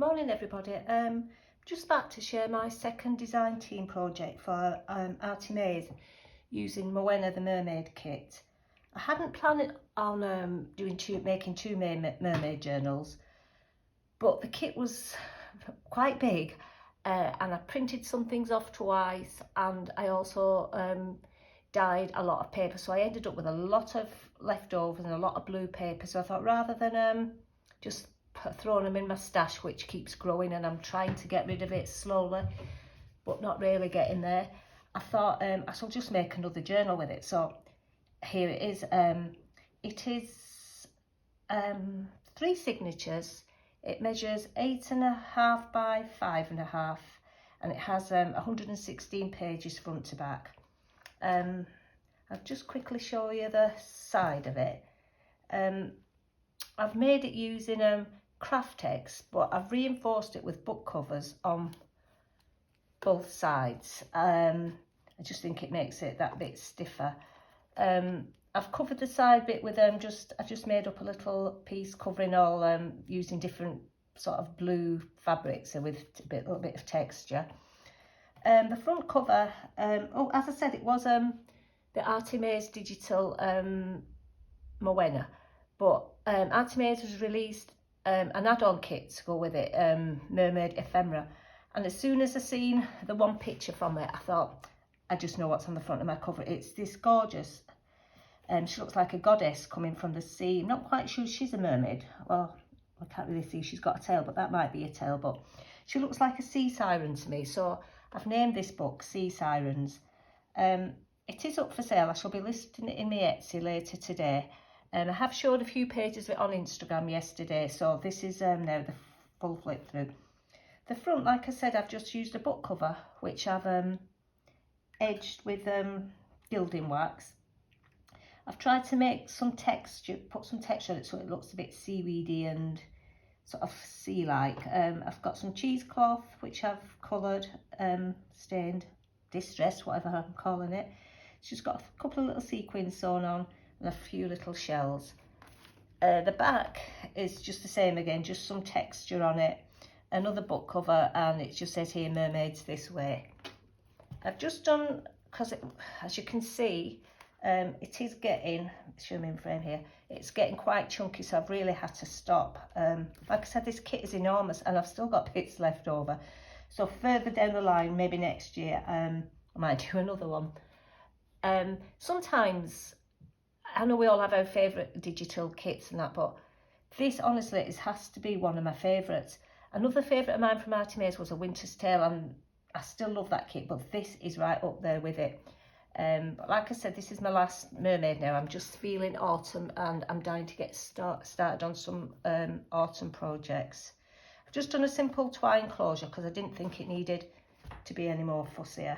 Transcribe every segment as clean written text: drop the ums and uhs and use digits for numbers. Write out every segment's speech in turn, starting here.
Morning everybody. Just about to share my second design team project for Arty Maze using Mowena the mermaid kit. I hadn't planned on making two mermaid journals, but the kit was quite big and I printed some things off twice, and I also dyed a lot of paper, so I ended up with a lot of leftovers and a lot of blue paper. So I thought, rather than just throwing them in my stash, which keeps growing and I'm trying to get rid of it slowly but not really getting there, I thought I shall just make another journal with it. So here it is. It is 3 signatures. It measures 8.5 by 5.5 and it has 116 pages front to back. I'll just quickly show you the side of it. I've made it using craft text, but I've reinforced it with book covers on both sides. I just think it makes it that bit stiffer. I've covered the side bit with I just made up a little piece covering all using different sort of blue fabrics, so with a little bit of texture. The front cover, as I said, it was the Arty Maze digital Mowena, but Arty Maze has released an add-on kit to go with it, Mermaid Ephemera, and as soon as I seen the one picture from it, I thought, I just know what's on the front of my cover. It's this gorgeous, she looks like a goddess coming from the sea. I'm not quite sure she's a mermaid. Well, I can't really see, she's got a tail, but that might be a tail, but she looks like a sea siren to me, so I've named this book Sea Sirens. It is up for sale. I shall be listing it in my Etsy later today. I have showed a few pages of it on Instagram yesterday, so this is now the full flip through. The front, like I said, I've just used a book cover, which I've edged with gilding wax. I've tried to make some texture, put some texture on it so it looks a bit seaweedy and sort of sea-like. I've got some cheesecloth, which I've coloured, stained, distressed, whatever I'm calling it. It's just got a couple of little sequins sewn on and a few little shells. The back is just the same again, just some texture on it, another book cover, and it just says here, mermaids this way. I've just done, because as you can see, it is getting, show me in frame here, it's getting quite chunky, so I've really had to stop. Like I said, this kit is enormous and I've still got bits left over, so further down the line, maybe next year, I might do another one. Sometimes, I know we all have our favourite digital kits and that, but this honestly has to be one of my favourites. Another favourite of mine from Arty Maze was A Winter's Tale, and I still love that kit, but this is right up there with it. But like I said, this is my last mermaid now. I'm just feeling autumn and I'm dying to get started on some autumn projects. I've just done a simple twine closure because I didn't think it needed to be any more fussier.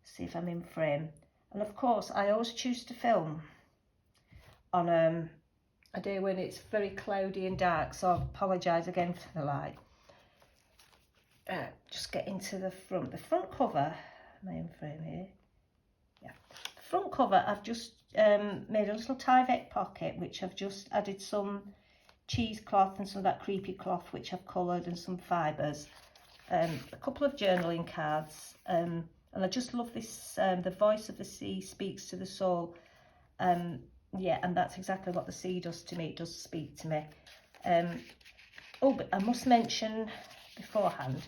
See if I'm in frame. And of course, I always choose to film on a day when it's very cloudy and dark, so I apologise again for the light. Just get into the front. The front cover, am I in frame here? Yeah. The front cover, I've just made a little Tyvek pocket, which I've just added some cheesecloth and some of that creepy cloth, which I've coloured, and some fibres. A couple of journaling cards, and I just love this, the voice of the sea speaks to the soul. Yeah, and that's exactly what the sea does to me. It does speak to me. Oh, but I must mention beforehand,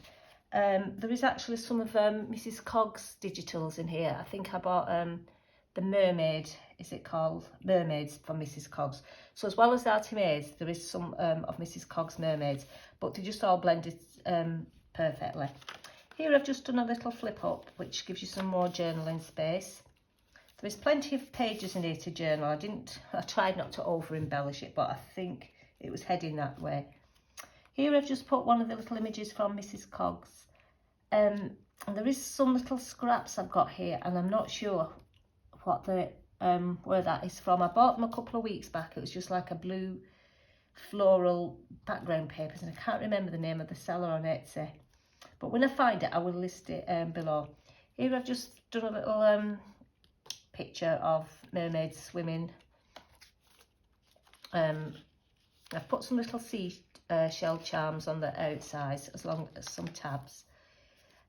there is actually some of Mrs. Cogg's digitals in here. I think I bought the Mermaid, is it called? Mermaids from Mrs. Cogg's. So as well as Arty Maze, there is some of Mrs. Cogg's mermaids, but they just all blended perfectly. Here I've just done a little flip up, which gives you some more journaling space. There's plenty of pages in here to journal. I tried not to over embellish it, but I think it was heading that way. Here I've just put one of the little images from Mrs. Cogg's. And there is some little scraps I've got here, and I'm not sure what the where that is from. I bought them a couple of weeks back. It was just like a blue floral background papers, and I can't remember the name of the seller on Etsy. But when I find it, I will list it below. Here I've just done a little picture of mermaids swimming. I've put some little sea shell charms on the outside, as long as some tabs.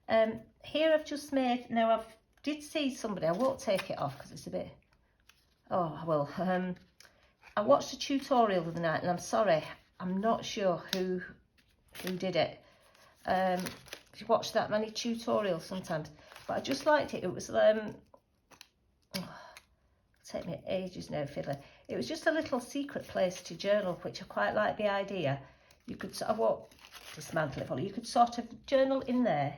Here I've just made, now I did see somebody, I won't take it off because it's a bit, oh well, I watched a tutorial the other night, and I'm sorry, I'm not sure who did it. You watch that many tutorials sometimes, but I just liked it. It was take me ages now, fiddler. It was just a little secret place to journal, which I quite like the idea. You could, I won't dismantle it fully, you could sort of journal in there,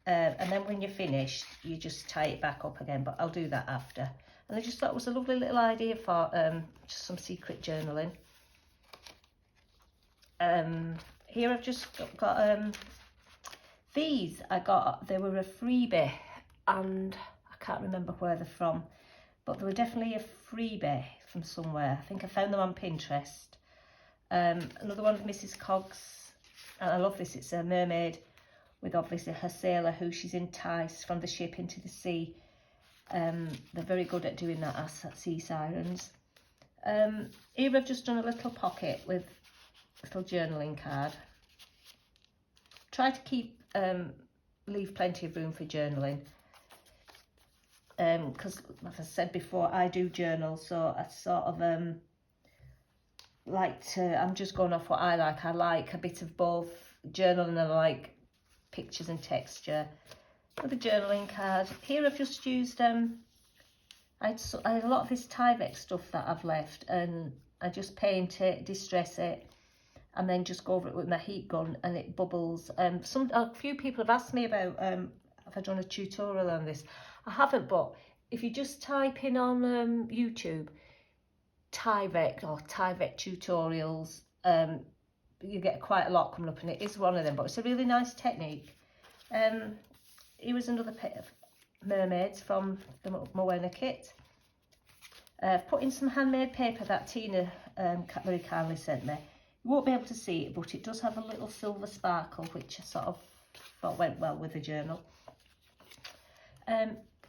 and then when you're finished, you just tie it back up again, but I'll do that after. And I just thought it was a lovely little idea for just some secret journaling. Here I've just got these I got, they were a freebie, and I can't remember where they're from, but they were definitely a freebie from somewhere. I think I found them on Pinterest. Another one of Mrs. Coggs, and I love this, it's a mermaid with obviously her sailor who she's enticed from the ship into the sea. They're very good at doing that as sea sirens. Here I've just done a little pocket with a little journaling card. Try to keep, leave plenty of room for journaling. Because, like I said before, I do journal, so I sort of like to, I'm just going off what I like. I like a bit of both journaling, and I like pictures and texture. With a journaling card. Here I've just used, I had a lot of this Tyvek stuff that I've left, and I just paint it, distress it, and then just go over it with my heat gun, and it bubbles. A few people have asked me about have I done a tutorial on this. I haven't, but if you just type in on YouTube Tyvek or Tyvek tutorials, you get quite a lot coming up, and it is one of them, but it's a really nice technique. Here was another pair of mermaids from the Mowena kit. I've put in some handmade paper that Tina very kindly sent me. You won't be able to see it, but it does have a little silver sparkle, which I sort of thought went well with the journal.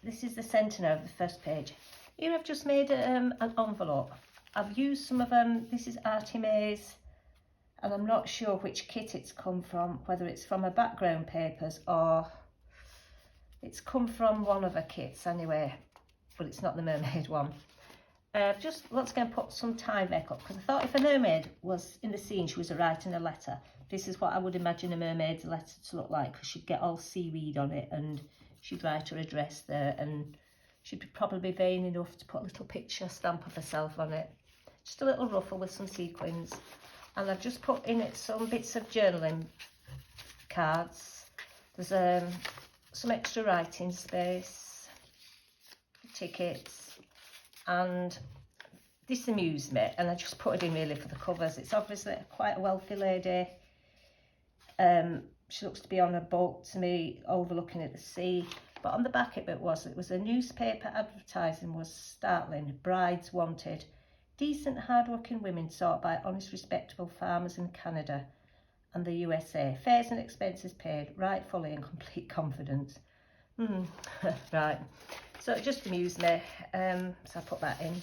This is the centre now of the first page. Here I've just made an envelope. I've used some of this is Artimaze, and I'm not sure which kit it's come from, whether it's from a background papers or it's come from one of her kits anyway, but it's not the mermaid one. Just once again put some Tyvek up, because I thought if a mermaid was in the sea and she was writing a letter, this is what I would imagine a mermaid's letter to look like, because she'd get all seaweed on it, and she'd write her address there, and she'd be probably vain enough to put a little picture stamp of herself on it. Just a little ruffle with some sequins. And I've just put in it some bits of journaling cards. There's some extra writing space, tickets, and this amused me, and I just put it in really for the covers. It's obviously quite a wealthy lady. She looks to be on a boat to me, overlooking at the sea, but on the back of it was a newspaper advertising was startling. Brides wanted. Decent, hard-working women sought by honest, respectable farmers in Canada and the USA. Fares and expenses paid, right, fully and complete confidence. Right. So it just amused me. So I put that in.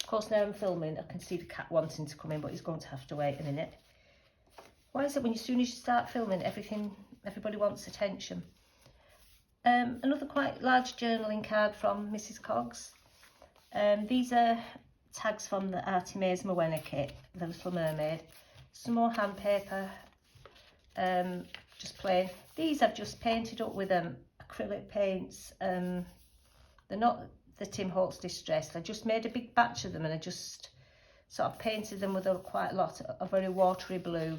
Of course, now I'm filming, I can see the cat wanting to come in, but he's going to have to wait a minute. Why is it when as soon as you start filming, everybody wants attention? Another quite large journaling card from Mrs. Coggs. These are tags from the Artimaze Mowena kit, the Little Mermaid. Some more hand paper, just plain. These I've just painted up with acrylic paints. They're not the Tim Holtz Distress. I just made a big batch of them, and I just sort of painted them with quite a lot of very watery blue.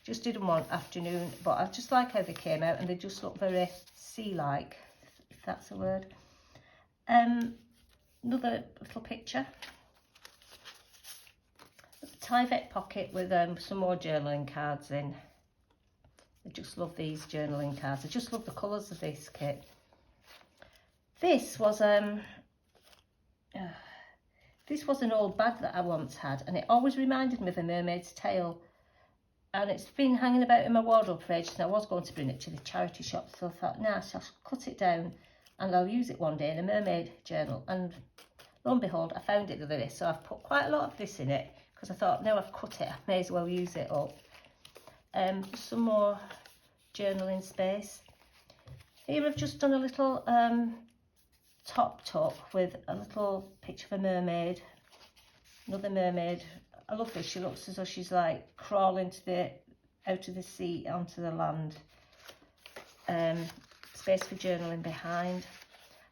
Just did them one afternoon, but I just like how they came out, and they just look very sea-like, if that's a word. Another little picture. A Tyvek pocket with some more journaling cards in. I just love these journaling cards. I just love the colours of this kit. This was an old bag that I once had, and it always reminded me of A Mermaid's Tale. And it's been hanging about in my wardrobe for ages, and I was going to bring it to the charity shop, so I thought, nah, so I'll cut it down and I'll use it one day in a mermaid journal. And lo and behold, I found it the other day, so I've put quite a lot of this in it, because I thought, now I've cut it, I may as well use it up. Some more journaling space. Here I've just done a little top tuck with a little picture of a mermaid, another mermaid. I love this. She looks as though she's like crawling out of the sea onto the land. Space for journaling behind.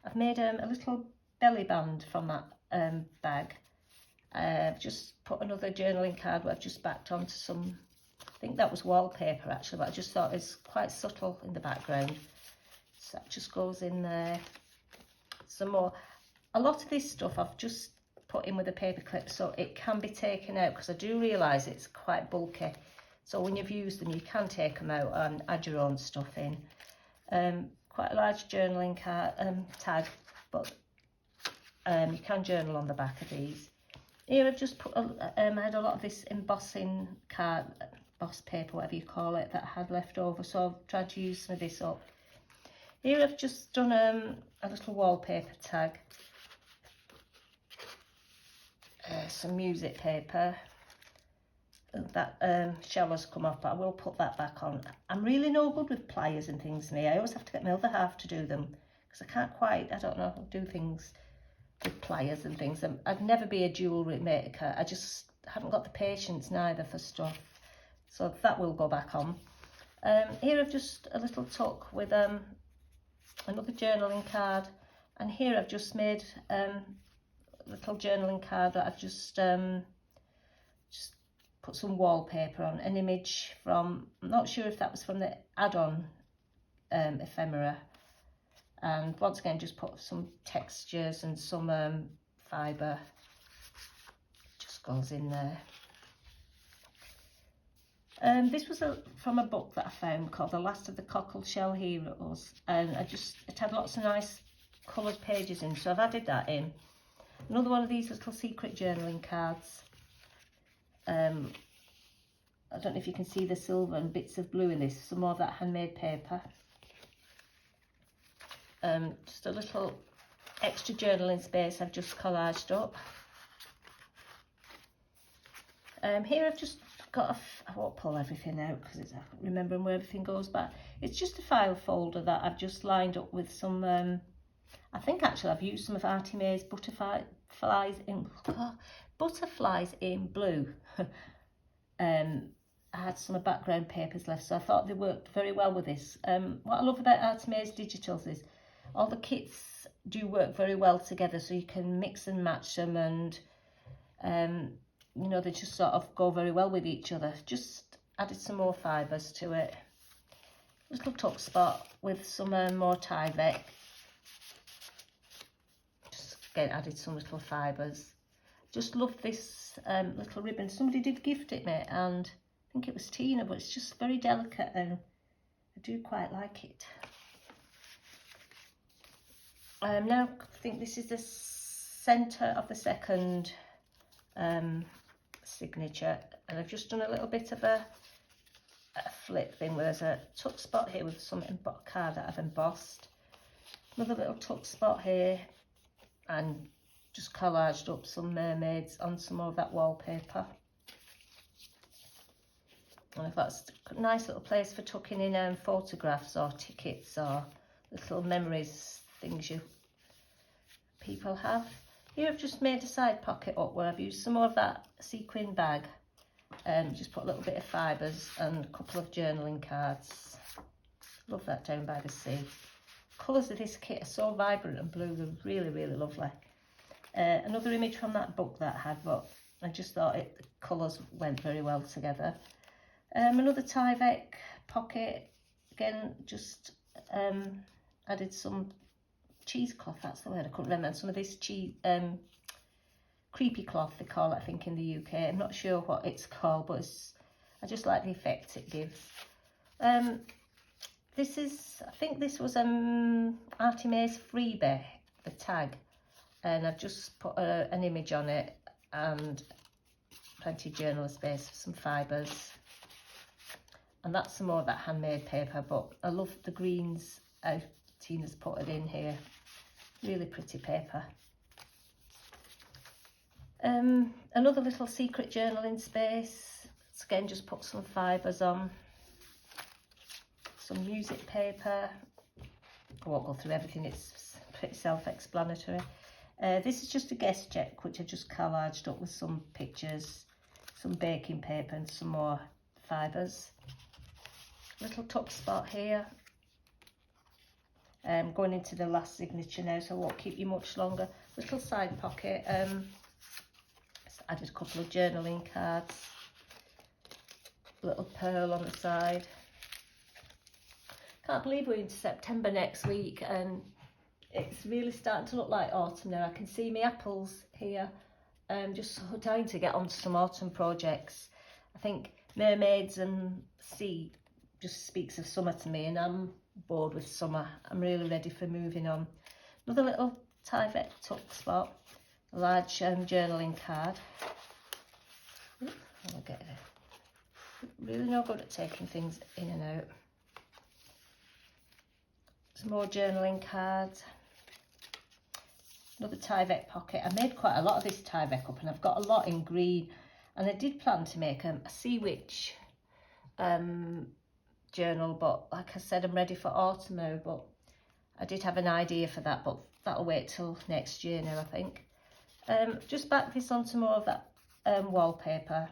I've made a little belly band from that bag. I've just put another journaling card where I've just backed onto some, I think that was wallpaper actually, but I just thought it's quite subtle in the background. So that just goes in there. Some more. A lot of this stuff I've just put in with a paper clip so it can be taken out, because I do realise it's quite bulky. So when you've used them, you can take them out and add your own stuff in. Quite a large journaling card, tag, but you can journal on the back of these. Here I've just put, I had a lot of this embossing card, emboss paper, whatever you call it, that I had left over, so I've tried to use some of this up. Here I've just done a little wallpaper tag, some music paper. That shell's come off, but I will put that back on. I'm really no good with pliers and things, me. I always have to get my other half to do them, because I can't quite, I don't know, do things with pliers and things. I'd never be a jewellery maker. I just haven't got the patience neither for stuff. So that will go back on. Here I've just a little tuck with another journaling card, and here I've just made a little journaling card that I've just put some wallpaper on, an image from, I'm not sure if that was from the add-on ephemera, and once again just put some textures and some fibre, just goes in there. This was from a book that I found called The Last of the Cockleshell Heroes, and it had lots of nice coloured pages in, so I've added that in. Another one of these little secret journaling cards. I don't know if you can see the silver and bits of blue in this, some more of that handmade paper. Just a little extra journaling space I've just collaged up. Here I've just got I won't pull everything out because I'm remembering where everything goes back. It's just a file folder that I've just lined up with some, I think actually I've used some of Artie May's butterflies in blue. I had some background papers left, so I thought they worked very well with this. What I love about Artie May's digitals is all the kits do work very well together, so you can mix and match them, and you know, they just sort of go very well with each other. Just added some more fibres to it. Little tuck spot with some more Tyvek. Just again added some little fibres. Just love this little ribbon. Somebody did gift it me, and I think it was Tina, but it's just very delicate and I do quite like it. Now I think this is the centre of the second signature, and I've just done a little bit of a flip thing where there's a tuck spot here with some card that I've embossed. Another little tuck spot here, and just collaged up some mermaids on some more of that wallpaper. And if that's a nice little place for tucking in photographs or tickets or little memories, things people have. Here I've just made a side pocket up where I've used some more of that sequin bag and just put a little bit of fibres and a couple of journaling cards. Love that down by the sea. Colours of this kit are so vibrant and blue, they're really, really lovely. Another image from that book that I had, but I just thought the colours went very well together. Another Tyvek pocket, again, just added some cheesecloth, that's the word, I couldn't remember, some of this creepy cloth they call it, I think, in the UK. I'm not sure what it's called, but I just like the effect it gives. This is, I think this was Artie May's freebie, the tag, and I've just put an image on it and plenty of journal space, some fibres, and that's some more of that handmade paper, but I love the greens Tina's put it in here. Really pretty paper. Another little secret journaling space. Let's again just put some fibres on, some music paper. I won't go through everything, it's pretty self-explanatory. This is just a guest check which I just collaged up with some pictures, some baking paper and some more fibres. Little tuck spot here. Going into the last signature now, so I won't keep you much longer. Little side pocket. Added a couple of journaling cards. Little pearl on the side. Can't believe we're into September next week and it's really starting to look like autumn now. I can see my apples here. Just so dying to get onto some autumn projects. I think mermaids and sea just speaks of summer to me, and I'm bored with summer. I'm really ready for moving on. Another little Tyvek tuck spot. A large journaling card. I'll get it. Really no good at taking things in and out. Some more journaling cards. Another Tyvek pocket. I made quite a lot of this Tyvek up and I've got a lot in green. And I did plan to make a sea witch journal, but like I said, I'm ready for autumn now. But I did have an idea for that, but that'll wait till next year now, I think. Just back this onto more of that wallpaper.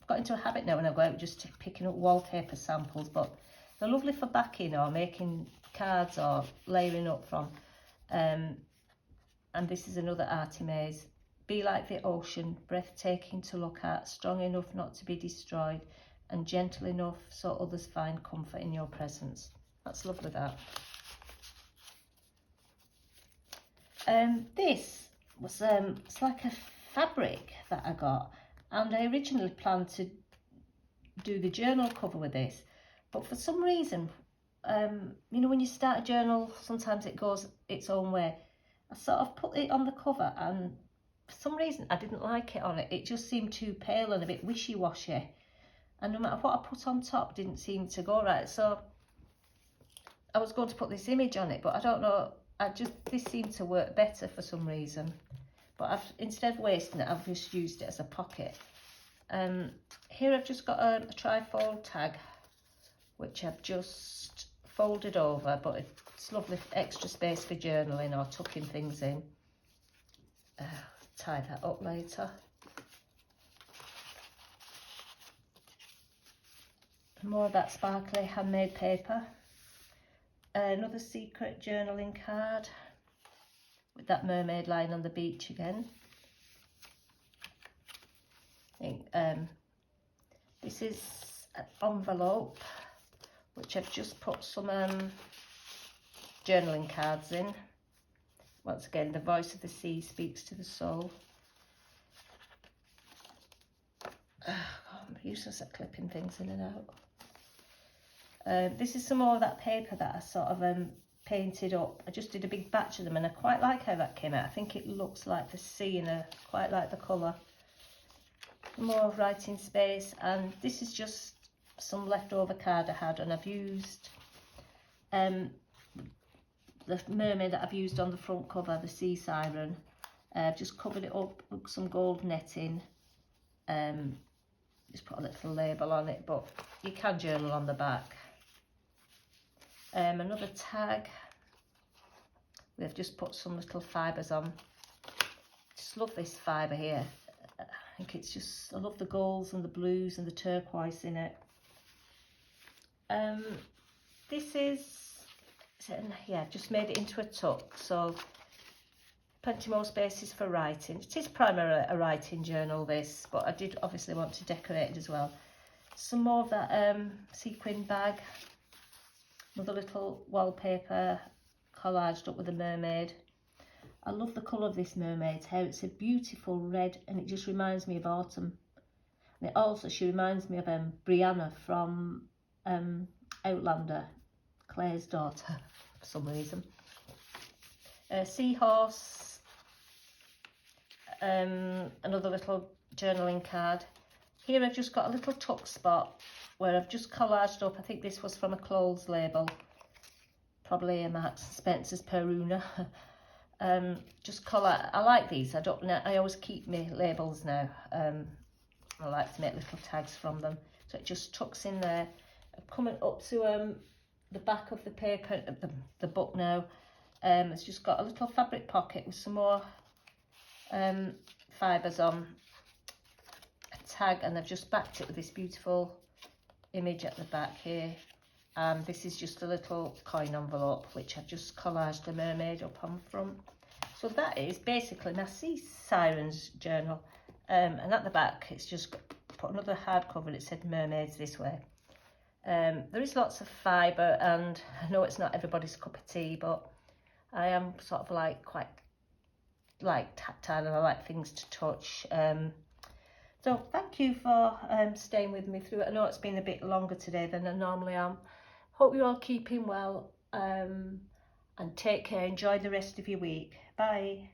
I've got into a habit now when I go out just picking up wallpaper samples, but they're lovely for backing or making cards or layering up from. And this is another arty maze. Be like the ocean, breathtaking to look at, strong enough not to be destroyed, and gentle enough so others find comfort in your presence. That's lovely, that. This was it's like a fabric that I got, and I originally planned to do the journal cover with this, but for some reason, you know, when you start a journal, sometimes it goes its own way. I sort of put it on the cover, and for some reason I didn't like it on it. It just seemed too pale and a bit wishy-washy, and no matter what I put on top, didn't seem to go right. So I was going to put this image on it, but I don't know, this seemed to work better for some reason. But instead of wasting it, I've just used it as a pocket. Here I've just got a trifold tag, which I've just folded over, but it's lovely extra space for journaling or tucking things in. Tie that up later. More of that sparkly handmade paper. Another secret journaling card with that mermaid lying on the beach again. This is an envelope which I've just put some journaling cards in. Once again, the voice of the sea speaks to the soul. I'm useless at clipping things in and out. This is some more of that paper that I sort of painted up. I just did a big batch of them and I quite like how that came out. I think it looks like the sea and I quite like the colour. More writing space, and this is just some leftover card I had, and I've used the mermaid that I've used on the front cover, the sea siren. I've just covered it up with some gold netting. Just put a little label on it, but you can journal on the back. Another tag. We've just put some little fibres on. Just love this fibre here. I think it's just, I love the golds and the blues and the turquoise in it. This is, yeah, just made it into a tuck, so plenty more spaces for writing. It is primarily a writing journal, this, but I did obviously want to decorate it as well. Some more of that sequin bag. Another little wallpaper collaged up with a mermaid. I love the colour of this mermaid's hair. It's a beautiful red and it just reminds me of autumn. And it also, she reminds me of Brianna from Outlander, Claire's daughter, for some reason. Seahorse. Another little journaling card. Here I've just got a little tuck spot where I've just collaged up, I think this was from a clothes label, probably a Marks & Spencer's Peruna. just colour. I like these. I don't know. I always keep my labels now. I like to make little tags from them. So it just tucks in there. I'm coming up to the back of the paper, the book now. It's just got a little fabric pocket with some more fibres on, a tag, and I've just backed it with this beautiful image at the back here. And this is just a little coin envelope which I've just collaged the mermaid up on front. So that is basically my Sirens journal. And at the back it's just put another hardcover and it said mermaids this way. There is lots of fibre, and I know it's not everybody's cup of tea, but I am sort of like quite like tactile, and I like things to touch. So thank you for staying with me through it. I know it's been a bit longer today than I normally am. Hope you're all keeping well, and take care. Enjoy the rest of your week. Bye.